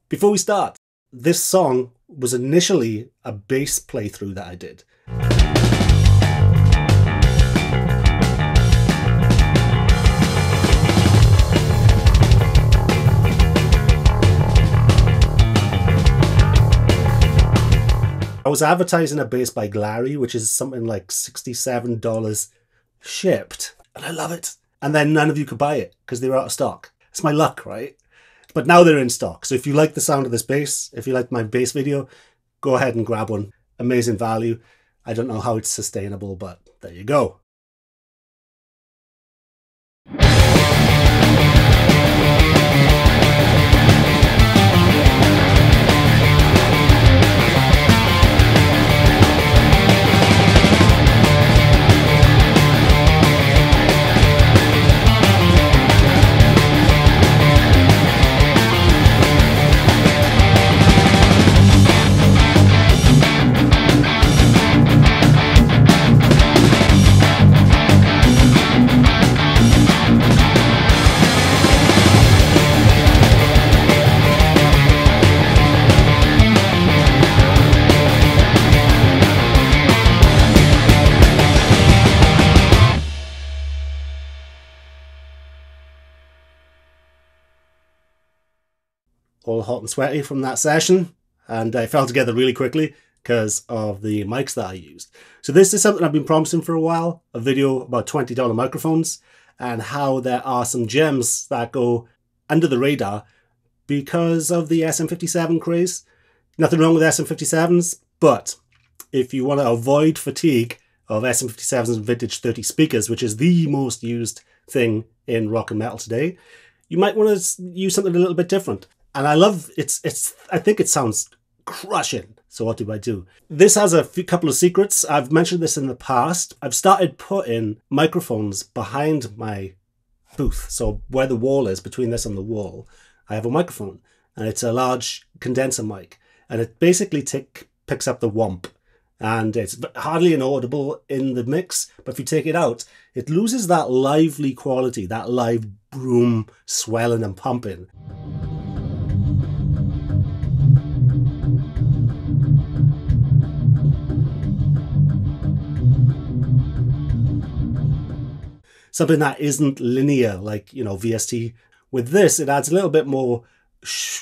Before we start, this song was initially a bass playthrough that I did. I was advertising a bass by Glary, which is something like $67 shipped, and I love it. And then none of you could buy it because they were out of stock. It's my luck, right? But now they're in stock. So if you like the sound of this bass, if you like my bass video, go ahead and grab one. Amazing value. I don't know how it's sustainable, but there you go. All hot and sweaty from that session, and I fell together really quickly because of the mics that I used. So this is something I've been promising for a while, a video about $20 microphones and how there are some gems that go under the radar because of the SM57 craze. Nothing wrong with SM57s, but if you want to avoid fatigue of SM57s and vintage 30 speakers, which is the most used thing in rock and metal today, you might want to use something a little bit different. And I love I think it sounds crushing. So what do? This has a couple of secrets. I've mentioned this in the past. I've started putting microphones behind my booth. So where the wall is, between this and the wall, I have a microphone. And it's a large condenser mic. And it basically picks up the whomp. And it's hardly inaudible in the mix. But if you take it out, it loses that lively quality, that live boom, swelling and pumping. Something that isn't linear, like, you know, VST. With this, it adds a little bit more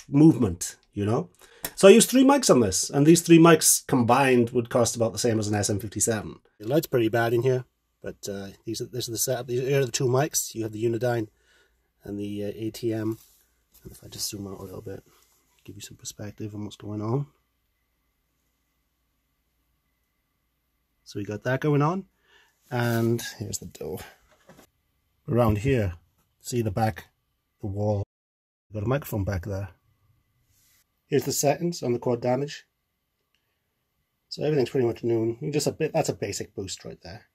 movement, you know? So I used 3 mics on this, and these 3 mics combined would cost about the same as an SM57. The light's pretty bad in here, but this is the setup. These are the 2 mics. You have the Unidyne and the ATM. And if I just zoom out a little bit, give you some perspective on what's going on. So we got that going on, and here's the door. Around here, see the back, the wall, got a microphone back there. Here's the settings on the quad damage. So everything's pretty much new. That's a basic boost right there.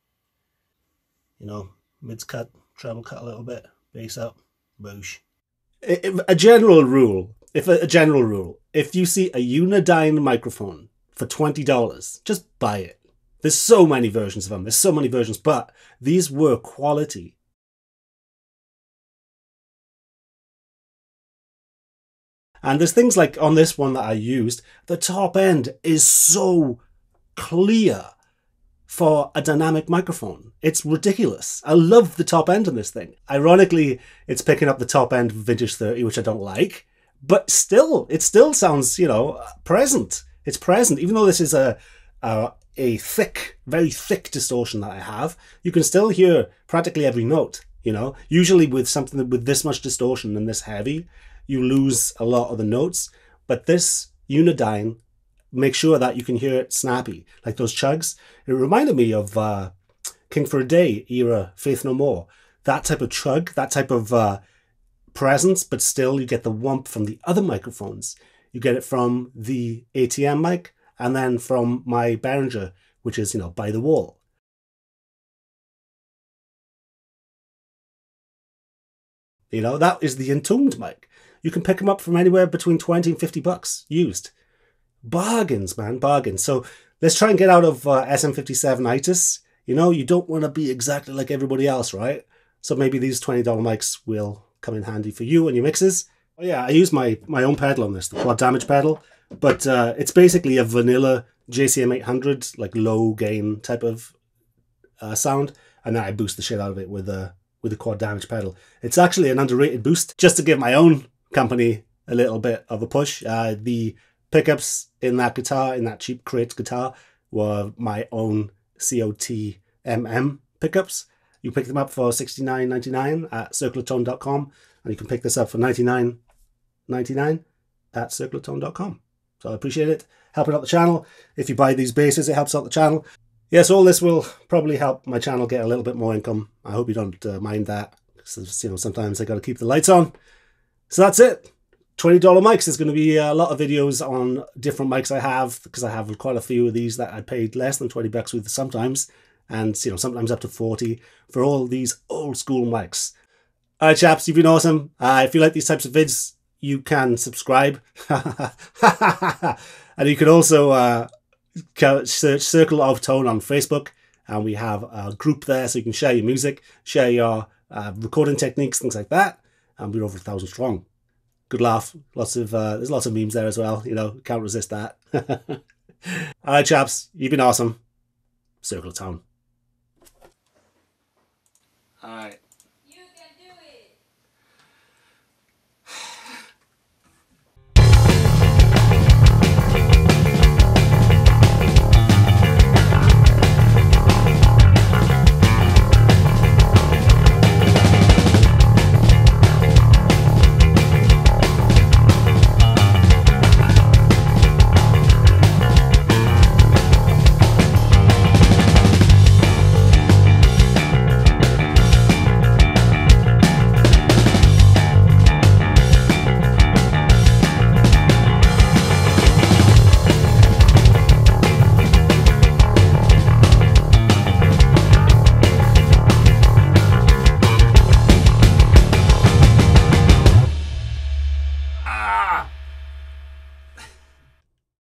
You know, mids cut, treble cut a little bit, bass up, boosh. A general rule, if you see a Unidyne microphone for $20, just buy it. There's so many versions of them, but these were quality. And there's things like on this one that I used, the top end is so clear for a dynamic microphone. It's ridiculous. I love the top end on this thing. Ironically, it's picking up the top end of Vintage 30, which I don't like, but still, it still sounds, you know, present. It's present. Even though this is a thick, very thick distortion that I have, you can still hear practically every note, you know. Usually with something with this much distortion and this heavy, you lose a lot of the notes, but this Unidyne makes sure that you can hear it snappy, like those chugs. It reminded me of King for a Day era Faith No More. That type of chug, that type of presence, but still you get the whomp from the other microphones. You get it from the ATM mic and then from my Behringer, which is, you know, by the wall. You know, that is the Entombed mic. You can pick them up from anywhere between 20 and 50 bucks used. Bargains, man, bargains. So let's try and get out of SM57itis. You know, you don't want to be exactly like everybody else, right? So maybe these $20 mics will come in handy for you and your mixes. Oh yeah, I use my own pedal on this, the Quad Damage pedal, but it's basically a vanilla JCM 800, like low gain type of sound, and then I boost the shit out of it with the Quad Damage pedal. It's actually an underrated boost. Just to give my own company a little bit of a push, the pickups in that guitar, in that cheap crate guitar, were my own COT MM pickups. You pick them up for $69.99 at circleoftone.com, and you can pick this up for $99.99 at circleoftone.com. So I appreciate it, helping out the channel. If you buy these basses, it helps out the channel. Yes, all this will probably help my channel get a little bit more income. I hope you don't mind that, because, you know, sometimes I got to keep the lights on. So that's it. $20 mics. There's going to be a lot of videos on different mics I have, because I have quite a few of these that I paid less than 20 bucks with sometimes, and, you know, sometimes up to 40 for all these old school mics. All right, chaps, you've been awesome. If you like these types of vids, you can subscribe. And you can also search Circle of Tone on Facebook, and we have a group there so you can share your music, share your recording techniques, things like that, and we're over 1,000 strong. Good laugh. There's lots of memes there as well, you know, can't resist that. All right, chaps, you've been awesome. Circle of Tone.